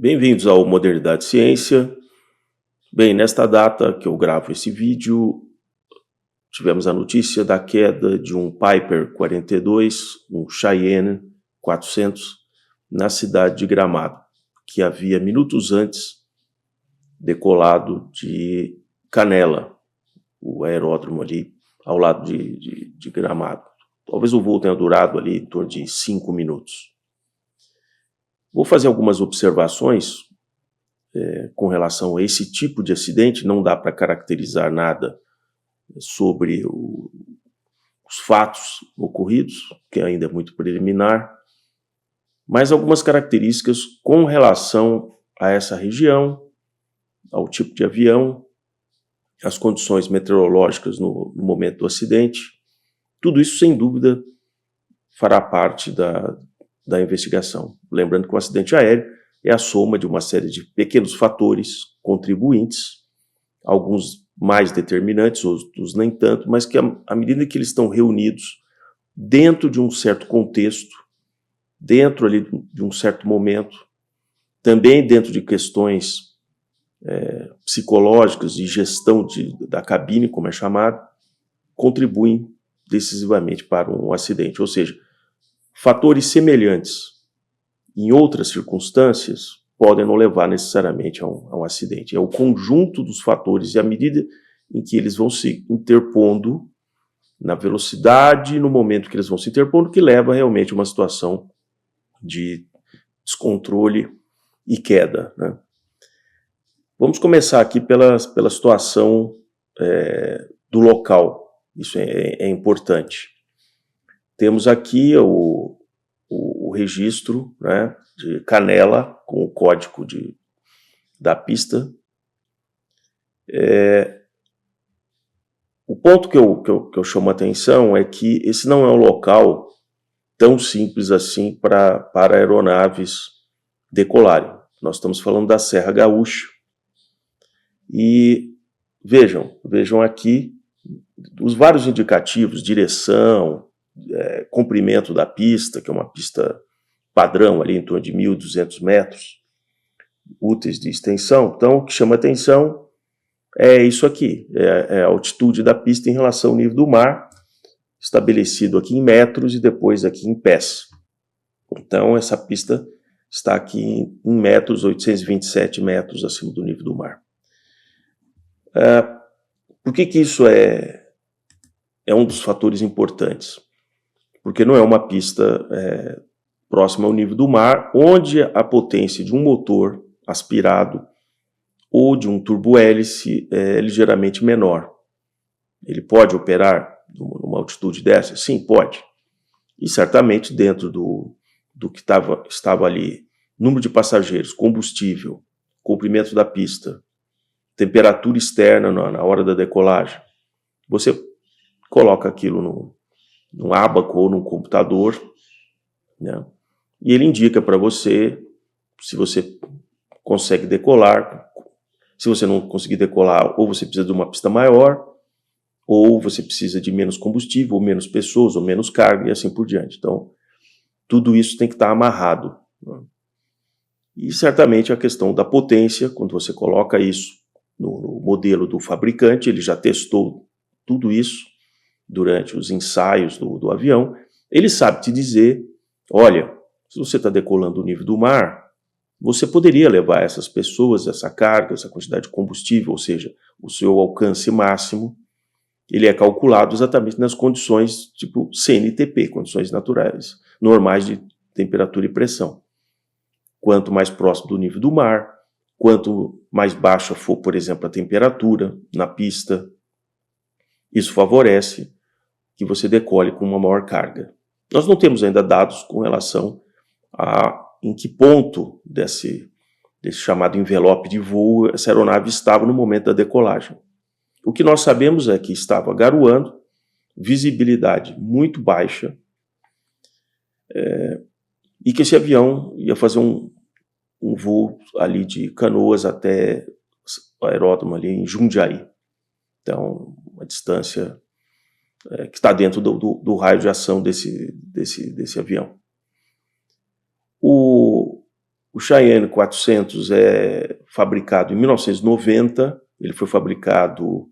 Bem-vindos ao Modernidade Ciência. Bem, nesta data que eu gravo esse vídeo, tivemos a notícia da queda de um Piper 42, um Cheyenne 400, na cidade de Gramado, que havia minutos antes decolado de Canela, o aeródromo ali ao lado de Gramado. Talvez o voo tenha durado ali em torno de 5 minutos. Vou fazer algumas observações com relação a esse tipo de acidente. Não dá para caracterizar nada sobre os fatos ocorridos, que ainda é muito preliminar, mas algumas características com relação a essa região, ao tipo de avião, as condições meteorológicas no momento do acidente. Tudo isso, sem dúvida, fará parte da investigação. Lembrando que o acidente aéreo é a soma de uma série de pequenos fatores contribuintes, alguns mais determinantes, outros nem tanto, mas que à medida que eles estão reunidos dentro de um certo contexto, dentro ali de um certo momento, também dentro de questões psicológicas e gestão da cabine, como é chamado, contribuem decisivamente para um acidente. Ou seja, fatores semelhantes em outras circunstâncias podem não levar necessariamente a um acidente. É o conjunto dos fatores e a medida em que eles vão se interpondo, na velocidade e no momento que eles vão se interpondo, que leva realmente a uma situação de descontrole e queda, né? Vamos começar aqui pela situação do local. Isso é importante. Temos aqui o registro, né, de Canela, com o código da pista. O ponto que eu chamo a atenção é que esse não é um local tão simples assim para aeronaves decolarem. Nós estamos falando da Serra Gaúcha. E vejam aqui os vários indicativos, direção, comprimento da pista, que é uma pista padrão ali em torno de 1.200 metros úteis de extensão. Então, o que chama atenção é isso aqui, é a altitude da pista em relação ao nível do mar, estabelecido aqui em metros e depois aqui em pés. Então, essa pista está aqui em metros, 827 metros acima do nível do mar. Por que isso é um dos fatores importantes? Porque não é uma pista próxima ao nível do mar, onde a potência de um motor aspirado ou de um turbo-hélice é ligeiramente menor. Ele pode operar numa altitude dessa? Sim, pode. E certamente dentro do que estava ali, número de passageiros, combustível, comprimento da pista, temperatura externa na hora da decolagem, você coloca aquilo num ábaco ou num computador, né? E ele indica para você se você consegue decolar. Se você não conseguir decolar, ou você precisa de uma pista maior, ou você precisa de menos combustível, ou menos pessoas, ou menos carga, e assim por diante. Então, tudo isso tem que estar amarrado, né? E certamente a questão da potência, quando você coloca isso no modelo do fabricante, ele já testou tudo isso durante os ensaios do avião, ele sabe te dizer, olha, se você está decolando o nível do mar, você poderia levar essas pessoas, essa carga, essa quantidade de combustível, ou seja, o seu alcance máximo, ele é calculado exatamente nas condições tipo CNTP, condições naturais, normais de temperatura e pressão. Quanto mais próximo do nível do mar, quanto mais baixa for, por exemplo, a temperatura na pista, isso favorece que você decole com uma maior carga. Nós não temos ainda dados com relação a em que ponto desse chamado envelope de voo essa aeronave estava no momento da decolagem. O que nós sabemos é que estava garoando, visibilidade muito baixa, e que esse avião ia fazer um voo ali de Canoas até o aeródromo ali em Jundiaí. Então, uma distância que está dentro do raio de ação desse avião. O O Cheyenne 400 é fabricado em 1990, ele foi fabricado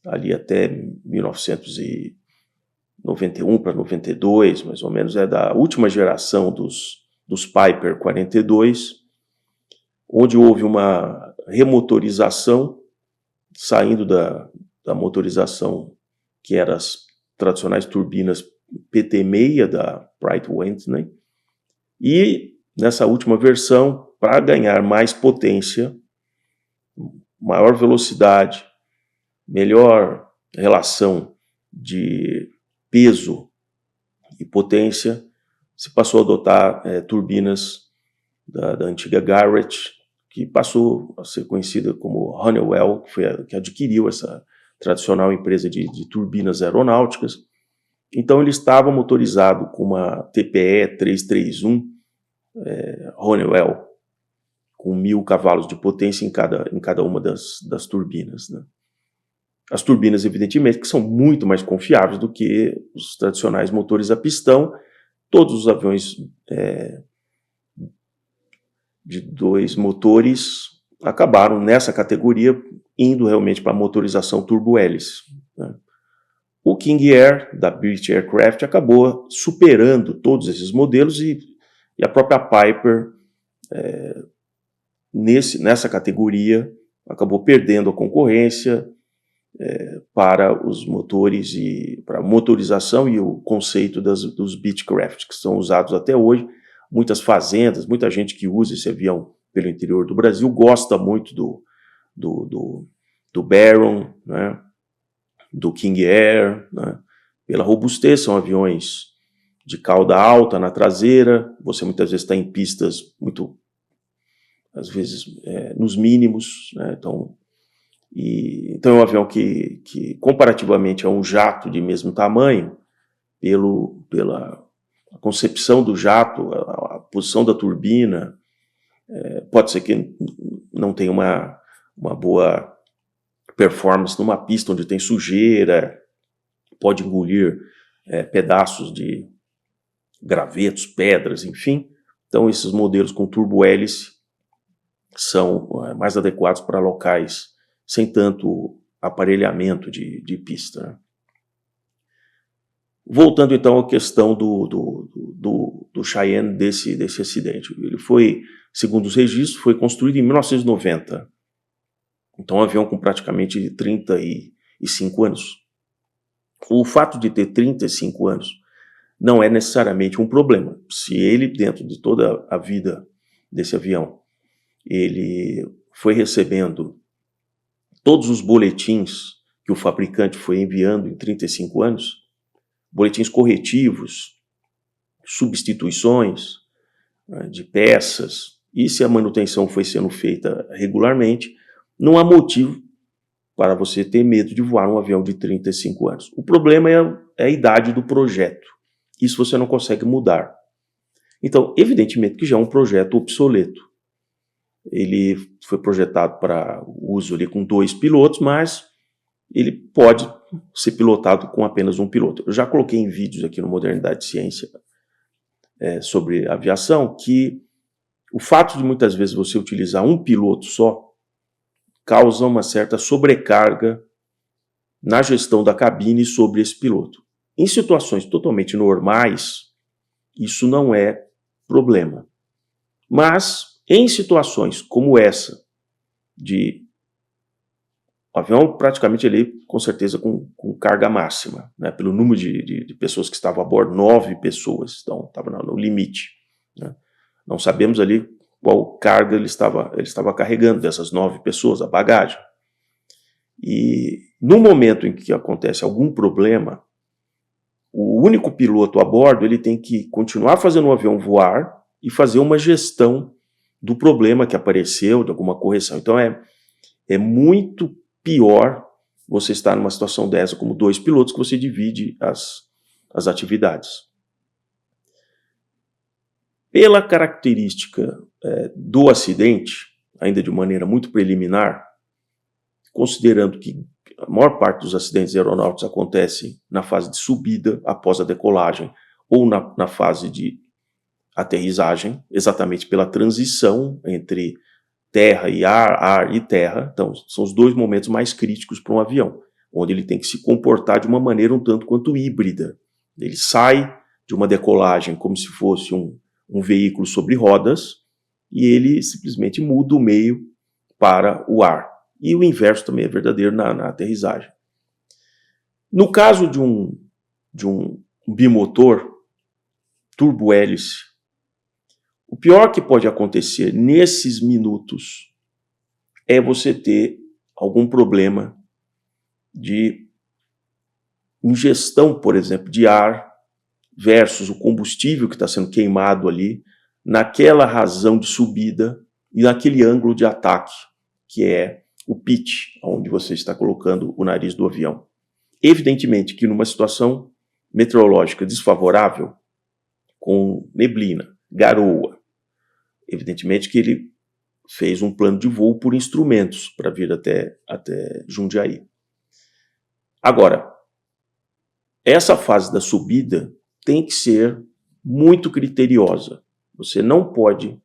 ali até 1991 para 92, mais ou menos, é da última geração dos Piper 42, onde houve uma remotorização, saindo da motorização que eram as tradicionais turbinas PT6 da Pratt & Whitney, e nessa última versão, para ganhar mais potência, maior velocidade, melhor relação de peso e potência, se passou a adotar turbinas da antiga Garrett, que passou a ser conhecida como Honeywell, que adquiriu essa tradicional empresa de turbinas aeronáuticas. Então ele estava motorizado com uma TPE 331 Honeywell, com 1000 cavalos de potência em cada uma das turbinas, né? As turbinas, evidentemente, que são muito mais confiáveis do que os tradicionais motores a pistão. Todos os aviões de 2 motores acabaram nessa categoria, indo realmente para a motorização turbo-hélice, né? O King Air, da British Aircraft, acabou superando todos esses modelos e a própria Piper, nessa categoria, acabou perdendo a concorrência para os motores e para a motorização e o conceito dos Beechcraft, que são usados até hoje. Muitas fazendas, muita gente que usa esse avião pelo interior do Brasil gosta muito do Baron, né, do King Air, né, pela robustez. São aviões de cauda alta na traseira, você muitas vezes está em pistas muito, às vezes, nos mínimos, né, então é um avião que comparativamente a um jato de mesmo tamanho, pela concepção do jato, a posição da turbina, pode ser que não tenha uma boa performance numa pista onde tem sujeira, pode engolir pedaços de gravetos, pedras, enfim. Então esses modelos com turbo-hélice são mais adequados para locais sem tanto aparelhamento de pista, né? Voltando então à questão do Cheyenne, desse acidente. Ele foi, segundo os registros, foi construído em 1990. Então um avião com praticamente 35 anos. O fato de ter 35 anos não é necessariamente um problema. Se ele, dentro de toda a vida desse avião, ele foi recebendo todos os boletins que o fabricante foi enviando em 35 anos, boletins corretivos, substituições, né, de peças, e se a manutenção foi sendo feita regularmente, não há motivo para você ter medo de voar um avião de 35 anos. O problema é a idade do projeto. Isso você não consegue mudar. Então, evidentemente que já é um projeto obsoleto. Ele foi projetado para uso ali com 2 pilotos, mas ele pode ser pilotado com apenas um piloto. Eu já coloquei em vídeos aqui no Modernidade de Ciência sobre aviação que o fato de muitas vezes você utilizar um piloto só causa uma certa sobrecarga na gestão da cabine sobre esse piloto. Em situações totalmente normais, isso não é problema. Mas em situações como essa, de o avião praticamente ali, com certeza, com carga máxima, né, pelo número de pessoas que estavam a bordo, 9 pessoas, então estava no limite, né. Não sabemos ali qual carga ele estava carregando dessas 9 pessoas, a bagagem. E no momento em que acontece algum problema, o único piloto a bordo ele tem que continuar fazendo o avião voar e fazer uma gestão do problema que apareceu, de alguma correção. Então é muito pior você estar numa situação dessa como 2 pilotos, que você divide as atividades. Pela característica do acidente, ainda de maneira muito preliminar, considerando que a maior parte dos acidentes aeronáuticos acontecem na fase de subida, após a decolagem, ou na fase de aterrissagem, exatamente pela transição entre terra e ar, ar e terra. Então, são os dois momentos mais críticos para um avião, onde ele tem que se comportar de uma maneira um tanto quanto híbrida. Ele sai de uma decolagem como se fosse um veículo sobre rodas, e ele simplesmente muda o meio para o ar. E o inverso também é verdadeiro na aterrissagem. No caso de um bimotor turbohélice, o pior que pode acontecer nesses minutos é você ter algum problema de ingestão, por exemplo, de ar versus o combustível que está sendo queimado ali, naquela razão de subida e naquele ângulo de ataque, que é o pitch, onde você está colocando o nariz do avião. Evidentemente que numa situação meteorológica desfavorável, com neblina, garoa, evidentemente que ele fez um plano de voo por instrumentos para vir até Jundiaí. Agora, essa fase da subida tem que ser muito criteriosa. Você não pode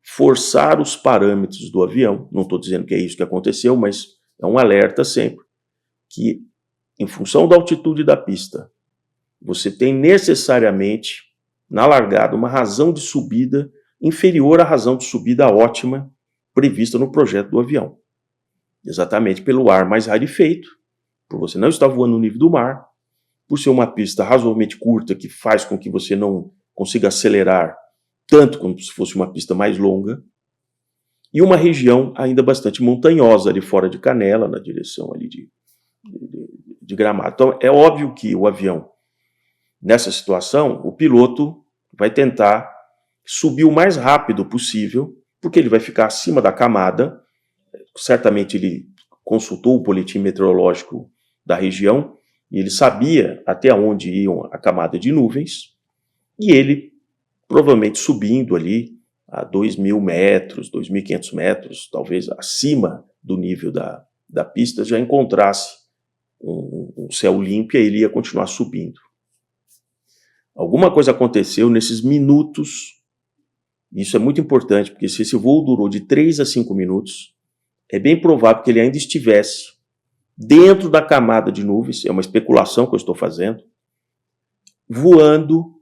forçar os parâmetros do avião. Não estou dizendo que é isso que aconteceu, mas é um alerta sempre, que em função da altitude da pista, você tem necessariamente, na largada, uma razão de subida inferior à razão de subida ótima prevista no projeto do avião. Exatamente pelo ar mais rarefeito, por você não estar voando no nível do mar, por ser uma pista razoavelmente curta que faz com que você não consiga acelerar tanto como se fosse uma pista mais longa, e uma região ainda bastante montanhosa ali fora de Canela, na direção ali de Gramado. Então é óbvio que o avião, nessa situação, o piloto vai tentar subir o mais rápido possível, porque ele vai ficar acima da camada. Certamente ele consultou o boletim meteorológico da região e ele sabia até onde iam a camada de nuvens, e ele, provavelmente subindo ali a 2.000 metros, 2.500 metros, talvez acima do nível da pista, já encontrasse um céu limpo e ele ia continuar subindo. Alguma coisa aconteceu nesses minutos. Isso é muito importante, porque se esse voo durou de 3 a 5 minutos, é bem provável que ele ainda estivesse dentro da camada de nuvens, é uma especulação que eu estou fazendo, voando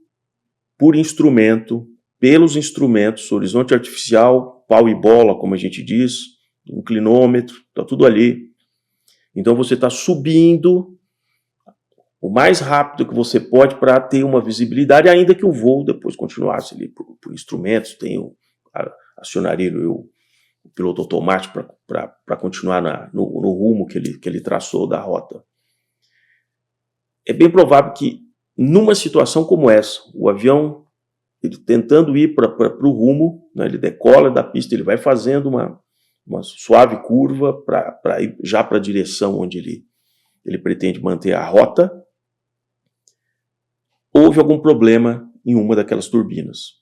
por instrumento, pelos instrumentos, horizonte artificial, pau e bola, como a gente diz, inclinômetro, está tudo ali. Então você está subindo o mais rápido que você pode para ter uma visibilidade, ainda que o voo depois continuasse ali por instrumentos, tem acionaria o piloto automático para continuar no rumo que ele traçou da rota. É bem provável que, numa situação como essa, o avião, ele tentando ir para o rumo, né, ele decola da pista, ele vai fazendo uma suave curva para ir já para a direção onde ele pretende manter a rota. Houve algum problema em uma daquelas turbinas.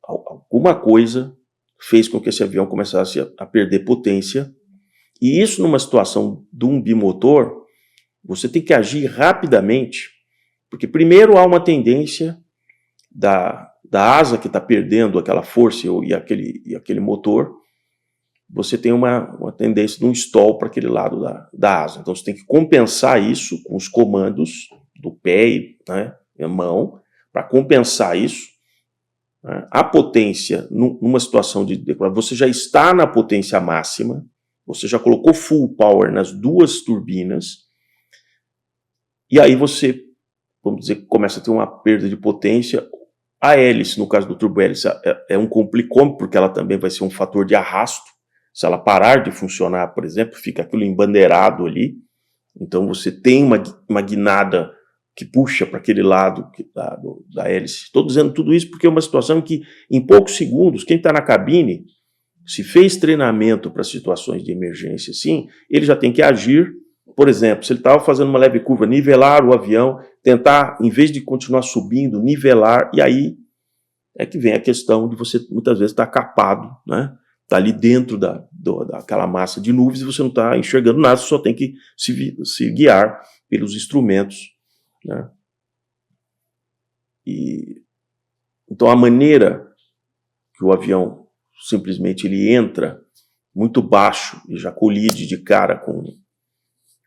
Alguma coisa fez com que esse avião começasse a perder potência, e isso numa situação de um bimotor, você tem que agir rapidamente, porque primeiro há uma tendência da asa que está perdendo aquela força e aquele motor, você tem uma tendência de um stall para aquele lado da asa. Então você tem que compensar isso com os comandos do pé, né, e a mão, para compensar isso. Né. A potência, numa situação de decolar, você já está na potência máxima, você já colocou full power nas duas turbinas, e aí você, vamos dizer, começa a ter uma perda de potência. A hélice, no caso do turbohélice, é um complicômetro, porque ela também vai ser um fator de arrasto. Se ela parar de funcionar, por exemplo, fica aquilo embandeirado ali. Então você tem uma guinada que puxa para aquele lado da hélice. Estou dizendo tudo isso porque é uma situação que, em poucos segundos, quem está na cabine, se fez treinamento para situações de emergência assim, ele já tem que agir. Por exemplo, se ele estava fazendo uma leve curva, nivelar o avião, tentar, em vez de continuar subindo, nivelar, e aí é que vem a questão de você muitas vezes estar capado, né? Está ali dentro daquela massa de nuvens e você não está enxergando nada, você só tem que se guiar pelos instrumentos, né? E Então a maneira que o avião simplesmente ele entra muito baixo e já colide de cara com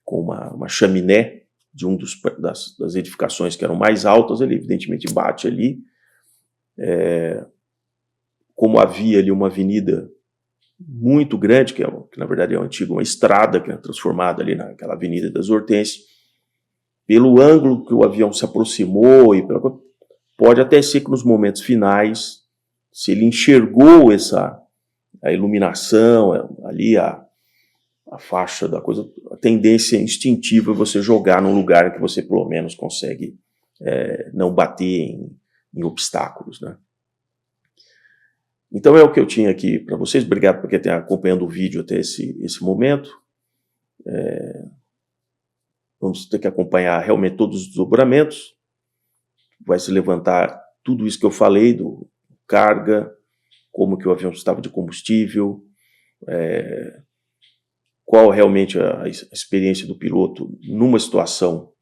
uma chaminé de das edificações que eram mais altas, ele evidentemente bate ali. Como havia ali uma avenida muito grande, que na verdade é uma estrada que é transformada ali naquela Avenida das Hortênsias, pelo ângulo que o avião se aproximou, pode até ser que nos momentos finais, se ele enxergou a iluminação, ali a faixa da coisa, a tendência instintiva é você jogar num lugar que você pelo menos consegue não bater em obstáculos, né? Então é o que eu tinha aqui para vocês. Obrigado por terem acompanhando o vídeo até esse momento. Vamos ter que acompanhar realmente todos os desdobramentos. Vai se levantar tudo isso que eu falei, do carga, como que o avião estava de combustível, qual realmente a experiência do piloto numa situação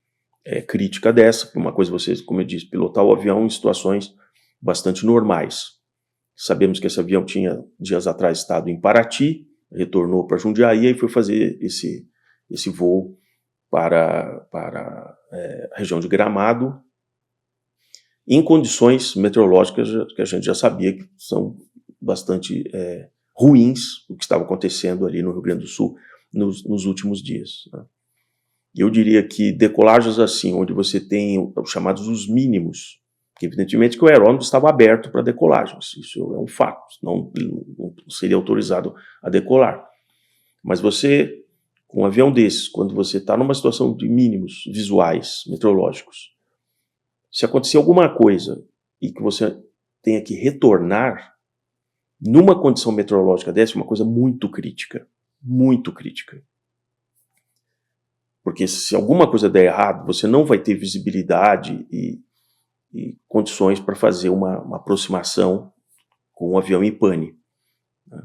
crítica dessa. Uma coisa vocês, como eu disse, pilotar o avião em situações bastante normais. Sabemos que esse avião tinha, dias atrás, estado em Paraty, retornou para Jundiaí e foi fazer esse voo para a região de Gramado, em condições meteorológicas que a gente já sabia que são bastante ruins, o que estava acontecendo ali no Rio Grande do Sul nos últimos dias, né? Eu diria que decolagens assim, onde você tem os chamados os mínimos, que evidentemente que o aerôdromo estava aberto para decolagens, isso é um fato, não seria autorizado a decolar. Mas você, com um avião desses, quando você está numa situação de mínimos visuais, meteorológicos, se acontecer alguma coisa e que você tenha que retornar, numa condição meteorológica dessa, é uma coisa muito crítica, muito crítica. Porque se alguma coisa der errado, você não vai ter visibilidade e condições para fazer uma aproximação com um avião em pane, né?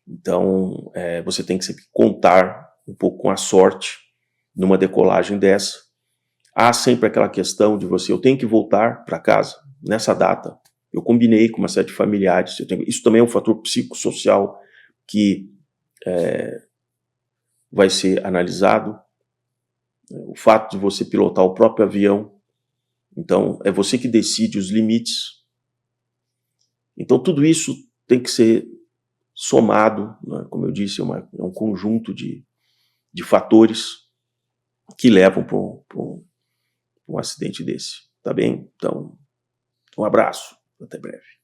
Então, você tem que sempre contar um pouco com a sorte numa decolagem dessa. Há sempre aquela questão de eu tenho que voltar para casa nessa data. Eu combinei com uma série de familiares. Isso também é um fator psicossocial que vai ser analisado. O fato de você pilotar o próprio avião, então é você que decide os limites. Então tudo isso tem que ser somado, né? Como eu disse, é um conjunto de fatores que levam para um acidente desse. Tá bem? Então, um abraço, até breve.